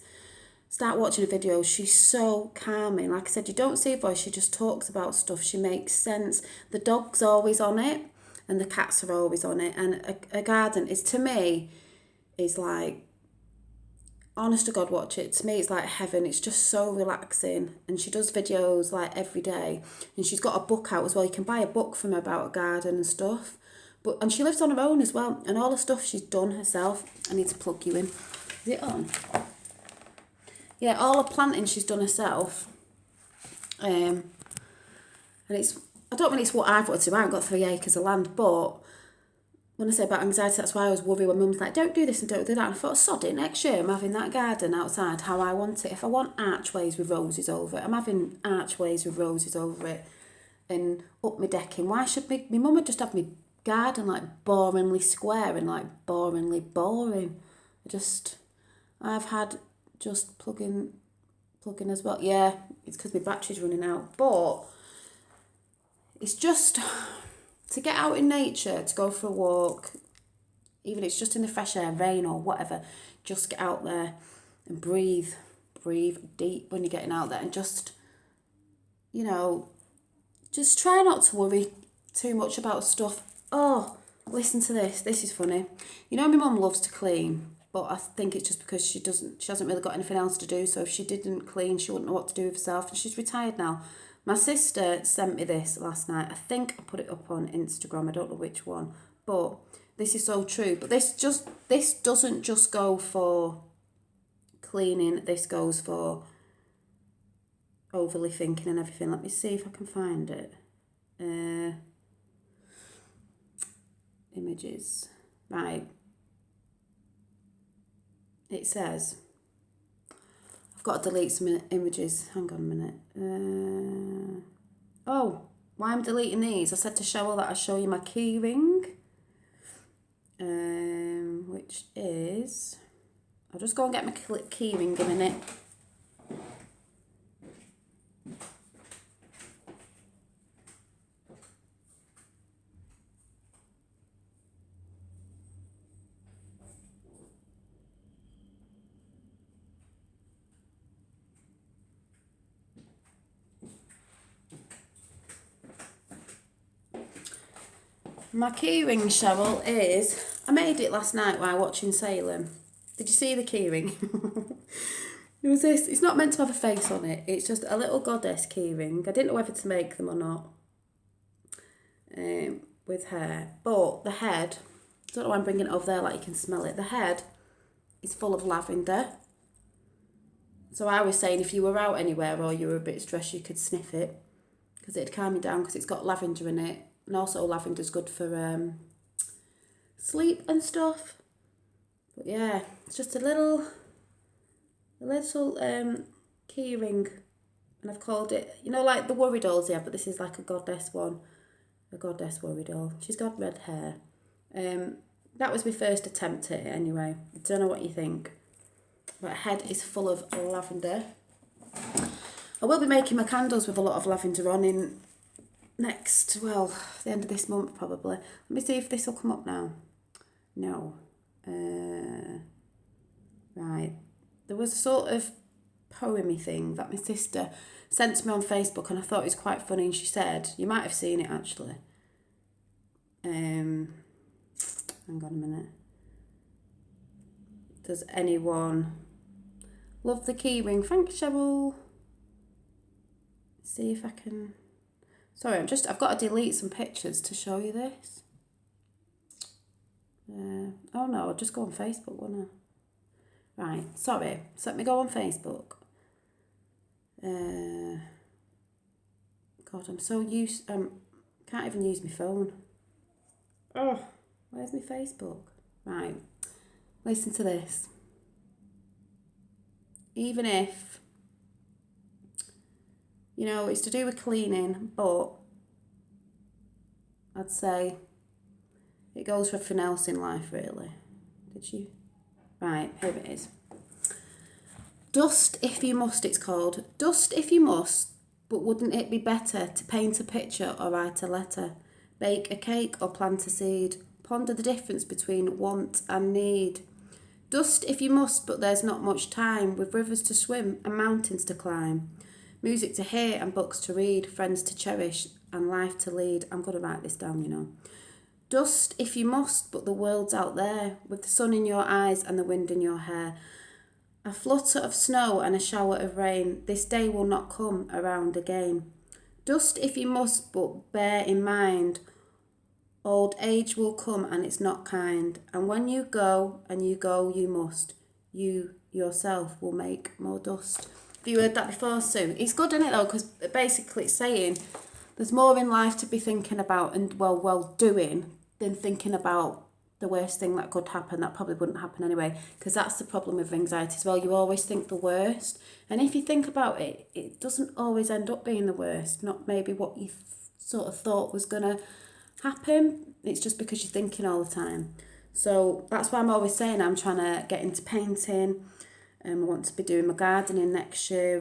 Start watching her videos. She's so calming. Like I said, you don't see her voice. She just talks about stuff. She makes sense. The dog's always on it, and the cats are always on it. And a garden is, to me, is like, honest to God, watch it. To me, it's like heaven. It's just so relaxing. And she does videos like every day. And she's got a book out as well. You can buy a book from her about a garden and stuff. And she lives on her own as well. And all the stuff she's done herself. I need to plug you in. Is it on? Yeah, all the planting she's done herself. And it's, I don't mean it's what I've wanted to do. I haven't got 3 acres of land, but when I say about anxiety, that's why I was worried when Mum's like, don't do this and don't do that. And I thought, sod it, next year I'm having that garden outside how I want it. If I want archways with roses over it, I'm having archways with roses over it and up my decking. Why should my mum would just have me garden like boringly square and like boringly boring? I've had just plugging as well. Yeah, it's because my battery's running out. But it's just to get out in nature, to go for a walk, even if it's just in the fresh air, rain or whatever, just get out there and breathe deep when you're getting out there and just you know, just try not to worry too much about stuff. Oh, listen to this. This is funny. You know, my mum loves to clean, but I think it's just because she hasn't really got anything else to do. So if she didn't clean, she wouldn't know what to do with herself. And she's retired now. My sister sent me this last night. I think I put it up on Instagram. I don't know which one, but this is so true. But this doesn't just go for cleaning. This goes for overly thinking and everything. Let me see if I can find it. Images. Right. It says, I've got to delete some images. Hang on a minute. Oh, why I'm deleting these? I said to Cheryl that I'll show you my key ring. Which is, I'll just go and get my key ring in a minute. My keyring, Cheryl, is... I made it last night while watching Salem. Did you see the keyring? It was this. It's not meant to have a face on it. It's just a little goddess keyring. I didn't know whether to make them or not. With hair. But the head... I don't know why I'm bringing it over there like you can smell it. The head is full of lavender. So I was saying if you were out anywhere or you were a bit stressed, you could sniff it. Because it'd calm you down because it's got lavender in it. And also lavender's good for sleep and stuff. But yeah, it's just a little key ring. And I've called it, you know, like the worry dolls, yeah, but this is like a goddess one. A goddess worry doll. She's got red hair. That was my first attempt at it anyway. I don't know what you think. But head is full of lavender. I will be making my candles with a lot of lavender on in the end of this month probably. Let me see if this will come up now. No. Right. There was a sort of poemy thing that my sister sent to me on Facebook and I thought it was quite funny and she said, you might have seen it actually. Hang on a minute. Does anyone love the key ring? Thanks, Cheryl. See if I can... Sorry, I've got to delete some pictures to show you this. Oh no, I'll just go on Facebook, won't I? Right, sorry. So let me go on Facebook. God, I'm so used... can't even use my phone. Oh, where's my Facebook? Right, listen to this. Even if... You know, it's to do with cleaning, but I'd say it goes for everything else in life, really. Did you? Right, here it is. Dust if you must, it's called. Dust if you must, but wouldn't it be better to paint a picture or write a letter? Bake a cake or plant a seed? Ponder the difference between want and need. Dust if you must, but there's not much time, with rivers to swim and mountains to climb. Music to hear and books to read, friends to cherish and life to lead. I'm going to write this down, you know. Dust if you must, but the world's out there, with the sun in your eyes and the wind in your hair. A flutter of snow and a shower of rain, this day will not come around again. Dust if you must, but bear in mind, old age will come and it's not kind. And when you go, you must. You yourself will make more dust. Have you heard that before, Sue? It's good, isn't it, though? Because basically it's saying there's more in life to be thinking about and, doing than thinking about the worst thing that could happen. That probably wouldn't happen anyway, because that's the problem with anxiety as well. You always think the worst. And if you think about it, it doesn't always end up being the worst. Not maybe what you sort of thought was going to happen. It's just because you're thinking all the time. So that's why I'm always saying I'm trying to get into painting. I want to be doing my gardening next year.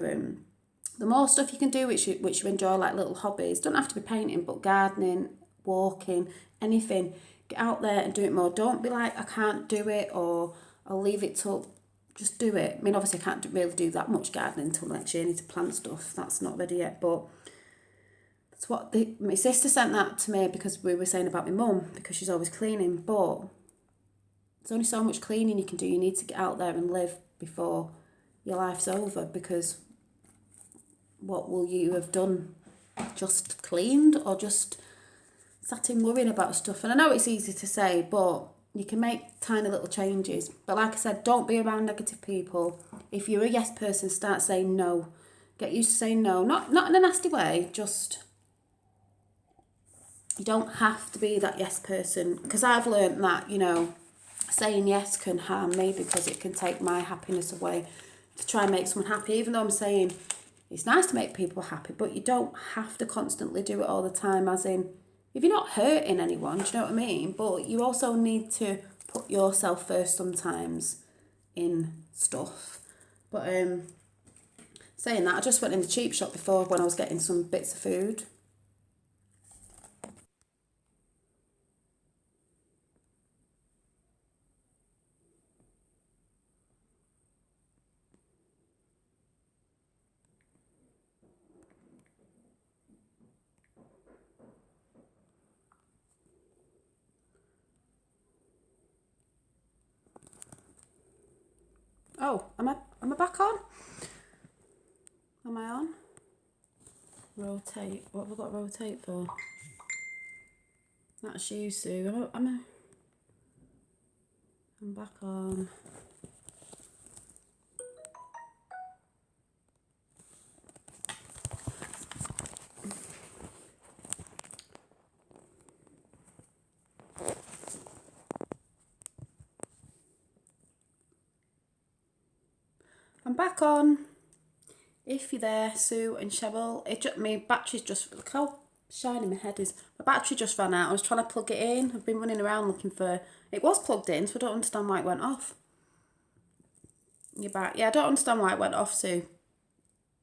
The more stuff you can do which you enjoy, like little hobbies, don't have to be painting, but gardening, walking, anything. Get out there and do it more. Don't be like, I can't do it, or I'll leave it till... Just do it. I mean, obviously I can't really do that much gardening until next year. I need to plant stuff. That's not ready yet, but It's what my sister sent that to me because we were saying about my mum, because she's always cleaning, but there's only so much cleaning you can do. You need to get out there and live before your life's over, because what will you have done? Just cleaned or just sat in worrying about stuff? And I know it's easy to say, but you can make tiny little changes. But like I said, don't be around negative people. If you're a yes person, start saying no. Get used to saying no. Not in a nasty way, just you don't have to be that yes person. Because I've learned that, saying yes can harm me, because it can take my happiness away to try and make someone happy. Even though I'm saying it's nice to make people happy, but you don't have to constantly do it all the time, as in, if you're not hurting anyone, do you know what I mean? But you also need to put yourself first sometimes in stuff. But saying that, I just went in the cheap shop before when I was getting some bits of food. Oh, am I back on? Am I on? Rotate. What have I got to rotate for? That's you, Sue. I'm back on. I'm back on. If you're there, Sue and Cheryl, my battery's just, look how shiny my head is. My battery just ran out. I was trying to plug it in. I've been running around looking for, it was plugged in, so I don't understand why it went off. You're back. Yeah, I don't understand why it went off, Sue.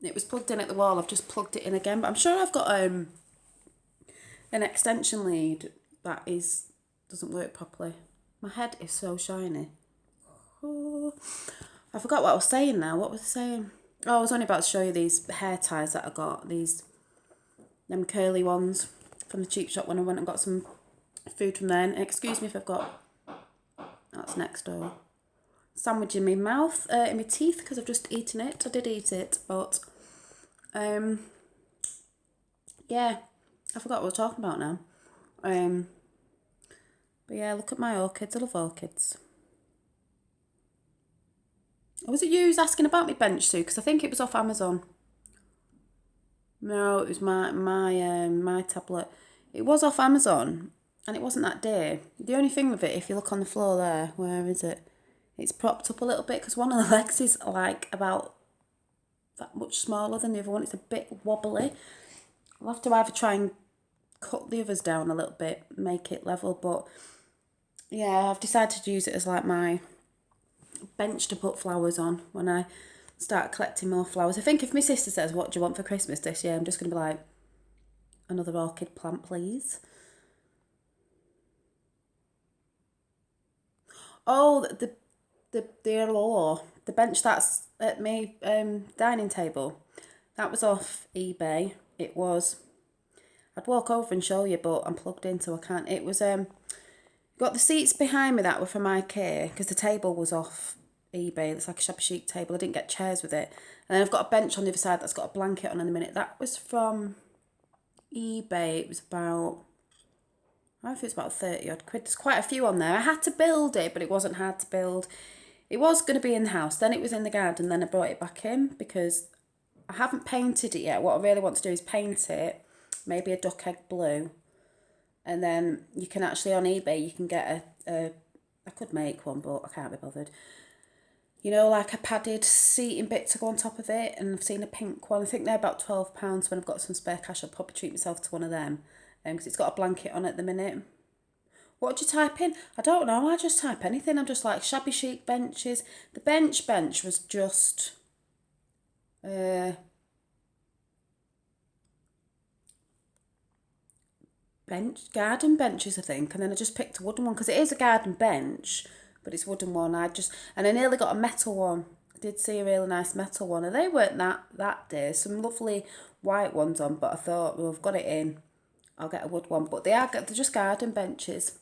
It was plugged in at the wall. I've just plugged it in again, but I'm sure I've got an extension lead that doesn't work properly. My head is so shiny. Oh, I forgot what I was saying now. What was I saying? Oh, I was only about to show you these hair ties that I got. Them curly ones from the cheap shop when I went and got some food from there. And excuse me if I've got, that's next door, sandwich in my mouth, in my teeth, because I've just eaten it. I did eat it, but yeah, I forgot what we're talking about now. But yeah, look at my orchids. I love orchids. Was it you who's asking about my bench, Sue? Because I think it was off Amazon. No, it was my tablet. It was off Amazon, and it wasn't that dear. The only thing with it, if you look on the floor there, where is it? It's propped up a little bit because one of the legs is like about that much smaller than the other one. It's a bit wobbly. I'll have to either try and cut the others down a little bit, make it level. But yeah, I've decided to use it as like my bench to put flowers on when I start collecting more flowers. I think if my sister says, what do you want for Christmas this year, I'm just going to be like, another orchid plant, please. Oh, the bench that's at my dining table, that was off eBay. It was, I'd walk over and show you, but I'm plugged in so I can't. It was got the seats behind me that were from IKEA, because the table was off eBay. It's like a shabby chic table. I didn't get chairs with it. And then I've got a bench on the other side that's got a blanket on in a minute. That was from eBay. It was about, I don't know if it's about 30 odd quid. There's quite a few on there. I had to build it, but it wasn't hard to build. It was going to be in the house. Then it was in the garden. Then I brought it back in because I haven't painted it yet. What I really want to do is paint it, maybe a duck egg blue. And then you can actually, on eBay, you can get I could make one, but I can't be bothered. You know, like a padded seating bit to go on top of it. And I've seen a pink one. I think they're about £12. When I've got some spare cash, I'll probably treat myself to one of them. Because it's got a blanket on at the minute. What do you type in? I don't know. I just type anything. I'm just like shabby chic benches. The bench was just garden benches, I think. And then I just picked a wooden one because it is a garden bench, but it's a wooden one. And I nearly got a metal one I did see a really nice metal one, and they weren't that dear. Some lovely white ones on, but I thought, well, I've got it in, I'll get a wood one. But they're just garden benches,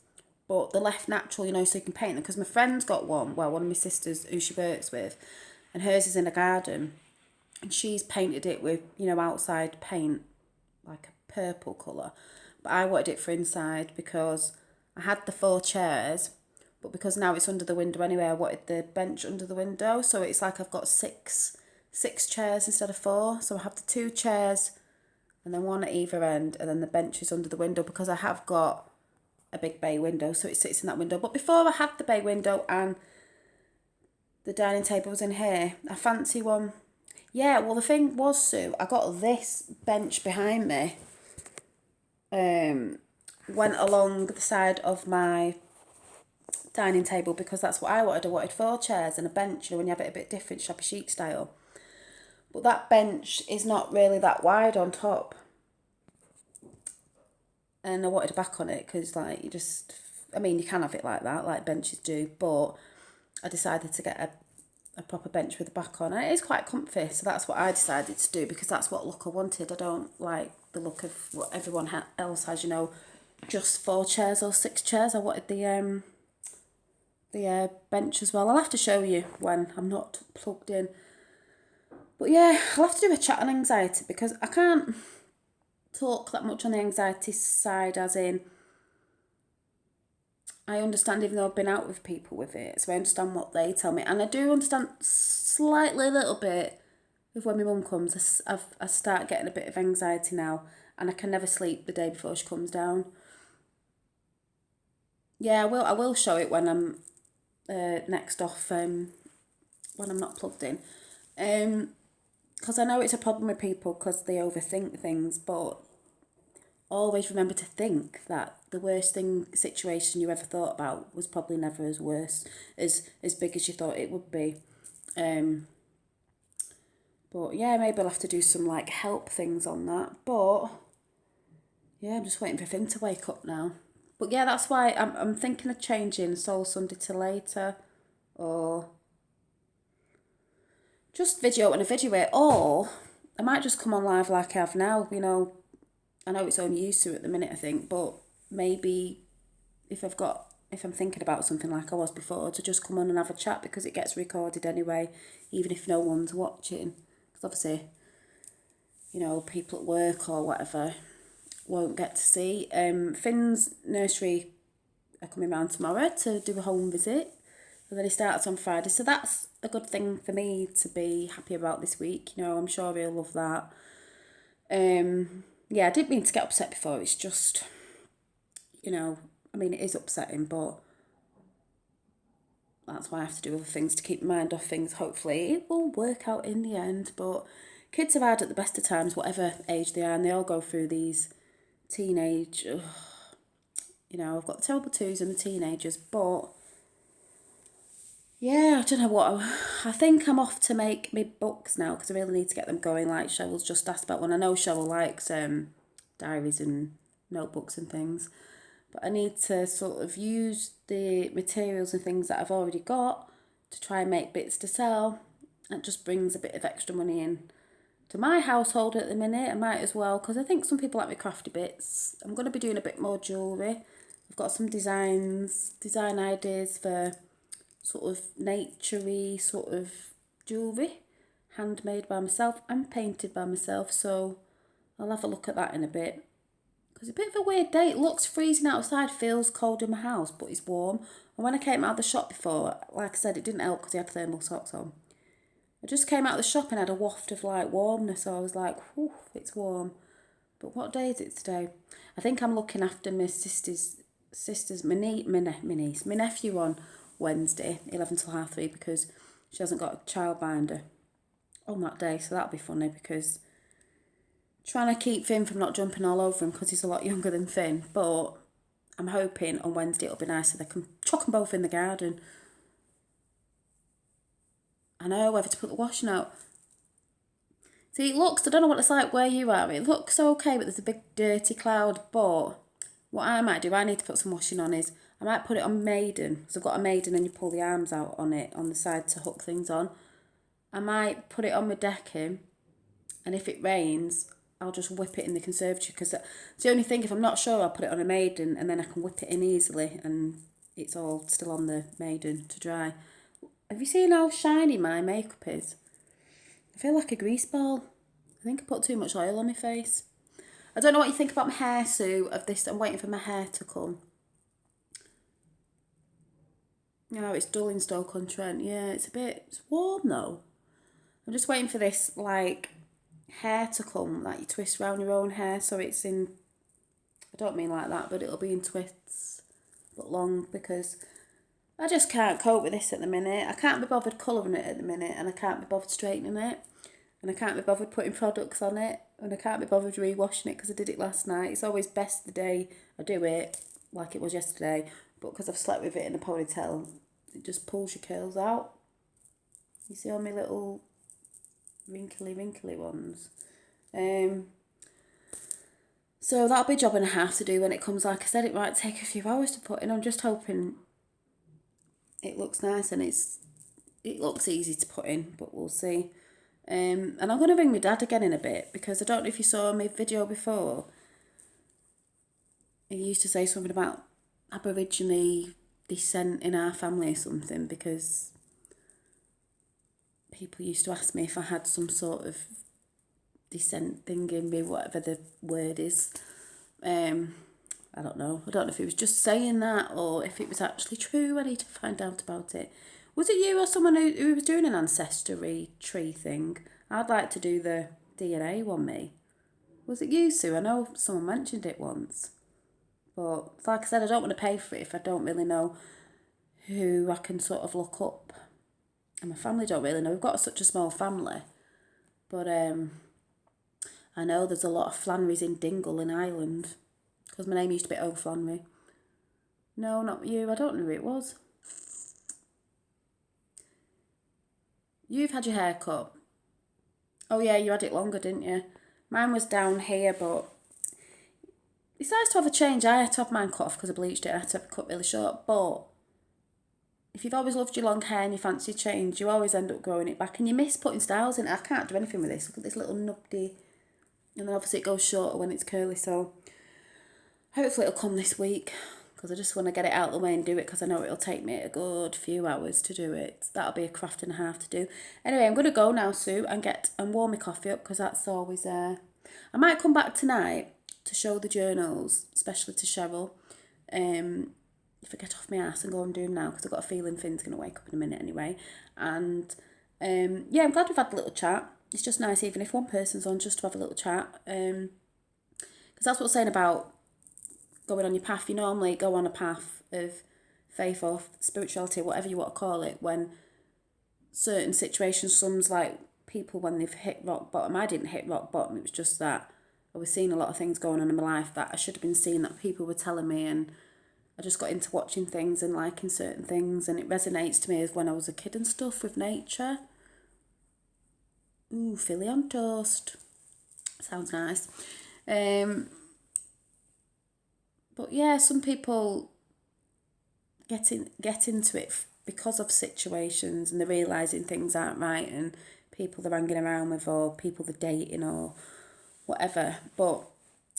but they're left natural, you know, so you can paint them. Because my friend's got one, well, one of my sisters who she works with, and hers is in a garden, and she's painted it with, you know, outside paint, like a purple colour. But I wanted it for inside because I had the 4 chairs, but because now it's under the window anyway, I wanted the bench under the window. So it's like I've got six chairs instead of 4. So I have the 2 chairs and then one at either end, and then the bench is under the window because I have got a big bay window, so it sits in that window. But before I had the bay window and the dining table was in here, I fancy one. Yeah, well, the thing was, Sue, I got this bench behind me, went along the side of my dining table because that's what I wanted. I wanted 4 chairs and a bench, you know, when you have it a bit different, shabby chic style. But that bench is not really that wide on top. And I wanted a back on it because, like, I mean, you can have it like that, like benches do, but I decided to get a proper bench with a back on. And it is quite comfy, so that's what I decided to do because that's what look I wanted. I don't like the look of what everyone else has, you know, just 4 chairs or 6 chairs. I wanted the bench as well. I'll have to show you when I'm not plugged in. But yeah, I'll have to do a chat on anxiety because I can't talk that much on the anxiety side, as in I understand, even though I've been out with people with it, so I understand what they tell me, and I do understand slightly a little bit of when my mum comes. I start getting a bit of anxiety now, and I can never sleep the day before she comes down. Yeah, I will show it when I'm next off, when I'm not plugged in, because I know it's a problem with people because they overthink things, but always remember to think that the worst situation you ever thought about was probably never as worse, as big as you thought it would be. But yeah, maybe I'll have to do some like help things on that. But yeah, I'm just waiting for Finn to wake up now. But yeah, that's why I'm thinking of changing Soul Sunday to later, or just video and a video it, or I might just come on live like I have now, you know. I know it's only used to at the minute, I think, but maybe if I'm thinking about something like I was before, to just come on and have a chat because it gets recorded anyway, even if no one's watching. Because obviously, you know, people at work or whatever won't get to see. Finn's nursery are coming round tomorrow to do a home visit, and then he starts on Friday. So that's a good thing for me to be happy about this week. You know, I'm sure he'll love that. Yeah, I didn't mean to get upset before. It's just, you know, I mean, it is upsetting, but that's why I have to do other things to keep my mind off things. Hopefully it will work out in the end. But kids are hard at the best of times, whatever age they are, and they all go through these teenage, you know, I've got the terrible twos and the teenagers, but yeah, I don't know what, I think I'm off to make my books now because I really need to get them going. Like Cheryl's just asked about one. I know Cheryl likes diaries and notebooks and things, but I need to sort of use the materials and things that I've already got to try and make bits to sell. It just brings a bit of extra money in to my household at the minute. I might as well, because I think some people like my crafty bits. I'm going to be doing a bit more jewellery. I've got some design ideas for sort of naturey sort of jewellery, handmade by myself and painted by myself, so I'll have a look at that in a bit. Because it's a bit of a weird day. It looks freezing outside, feels cold in my house, but it's warm. And when I came out of the shop before, like I said, it didn't help because I had thermal socks on. I just came out of the shop and had a waft of like warmness, so I was like, whew, it's warm. But what day is it today? I think I'm looking after my my nephew on Wednesday, 11 till 3:30, because she hasn't got a childminder on that day, so that'll be funny because trying to keep Finn from not jumping all over him because he's a lot younger than Finn, but I'm hoping on Wednesday it'll be nice so they can chuck them both in the garden. I know whether to put the washing out. See, it looks, I don't know what it's like where you are, it looks okay, but there's a big dirty cloud, but what I might do, I need to put some washing on, is I might put it on Maiden. So I've got a Maiden and you pull the arms out on it, on the side to hook things on. I might put it on my decking, and if it rains, I'll just whip it in the conservatory, because it's the only thing. If I'm not sure, I'll put it on a maiden, and then I can whip it in easily, and it's all still on the maiden to dry. Have you seen how shiny my makeup is? I feel like a grease ball. I think I put too much oil on my face. I don't know what you think about my hair, Sue, of this. I'm waiting for my hair to come. No, it's dull in Stoke-on-Trent. Yeah, it's warm though. I'm just waiting for this, like, hair to come, like you twist round your own hair, so it's in, I don't mean like that, but it'll be in twists, but long, because I just can't cope with this at the minute. I can't be bothered colouring it at the minute, and I can't be bothered straightening it, and I can't be bothered putting products on it, and I can't be bothered re-washing it because I did it last night. It's always best the day I do it, like it was yesterday, but because I've slept with it in a ponytail, it just pulls your curls out. You see all my little wrinkly ones. So that'll be a job and a half to do when it comes. Like I said, it might take a few hours to put in. I'm just hoping it looks nice, and it looks easy to put in, but we'll see. And I'm going to ring my dad again in a bit, because I don't know if you saw my video before. He used to say something about Aborigine descent in our family or something, because people used to ask me if I had some sort of descent thing in me, whatever the word is. I don't know. I don't know if he was just saying that or if it was actually true. I need to find out about it. Was it you or someone who was doing an ancestry tree thing? I'd like to do the DNA one, me. Was it you, Sue? I know someone mentioned it once. But like I said, I don't want to pay for it if I don't really know who I can sort of look up. And my family don't really know. We've got such a small family. But I know there's a lot of Flannerys in Dingle in Ireland, because my name used to be O'Flannery. No, not you. I don't know who it was. You've had your hair cut. Oh yeah, you had it longer, didn't you? Mine was down here, but it's nice to have a change. I had to have mine cut off because I bleached it. I had to have it cut really short. But if you've always loved your long hair and you fancy a change, you always end up growing it back, and you miss putting styles in it. I can't do anything with this. Look at this little nubby. And then obviously it goes shorter when it's curly, so hopefully it'll come this week, because I just want to get it out of the way and do it, because I know it'll take me a good few hours to do it. That'll be a craft and a half to do. Anyway, I'm going to go now, Sue, and warm my coffee up, because that's always I might come back tonight to show the journals, especially to Cheryl. If I get off my ass and go and do them now, because I've got a feeling Finn's going to wake up in a minute anyway. And yeah, I'm glad we've had a little chat. It's just nice, even if one person's on, just to have a little chat. Because that's what I'm saying about going on your path. You normally go on a path of faith or spirituality, whatever you want to call it, when certain situations, some's like people when they've hit rock bottom. I didn't hit rock bottom. It was just that I was seeing a lot of things going on in my life that I should have been seeing, that people were telling me, and I just got into watching things and liking certain things, and it resonates to me as when I was a kid and stuff with nature. Ooh, Philly on toast. Sounds nice. But yeah, some people get into it because of situations, and they're realising things aren't right, and people they're hanging around with, or people they're dating, or whatever. But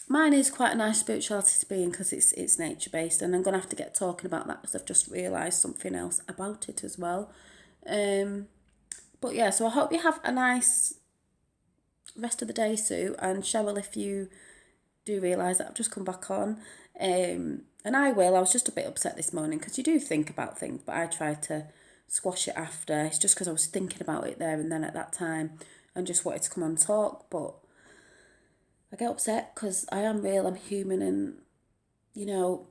mine is quite a nice spirituality to be in, because it's nature based, and I'm gonna have to get talking about that, because I've just realised something else about it as well. But yeah, so I hope you have a nice rest of the day, Sue, and Cheryl, if you do realise that I've just come back on, and I will. I was just a bit upset this morning, because you do think about things, but I try to squash it after. It's just because I was thinking about it there and then at that time, and just wanted to come on and talk, but I get upset because I am real, I'm human, and, you know,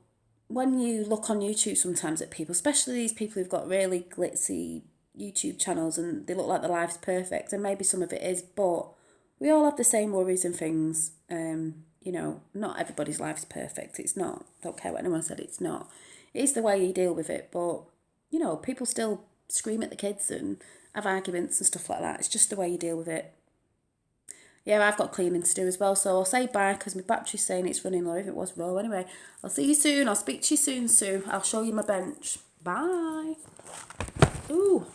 when you look on YouTube sometimes at people, especially these people who've got really glitzy YouTube channels, and they look like their life's perfect, and maybe some of it is, but we all have the same worries and things. You know, not everybody's life's perfect. It's not. Don't care what anyone said, it's not. It's the way you deal with it, but, you know, people still scream at the kids and have arguments and stuff like that. It's just the way you deal with it. Yeah, I've got cleaning to do as well, so I'll say bye, because my battery's saying it's running low, if it was low. Anyway, I'll see you soon. I'll speak to you soon, Sue. I'll show you my bench. Bye. Ooh.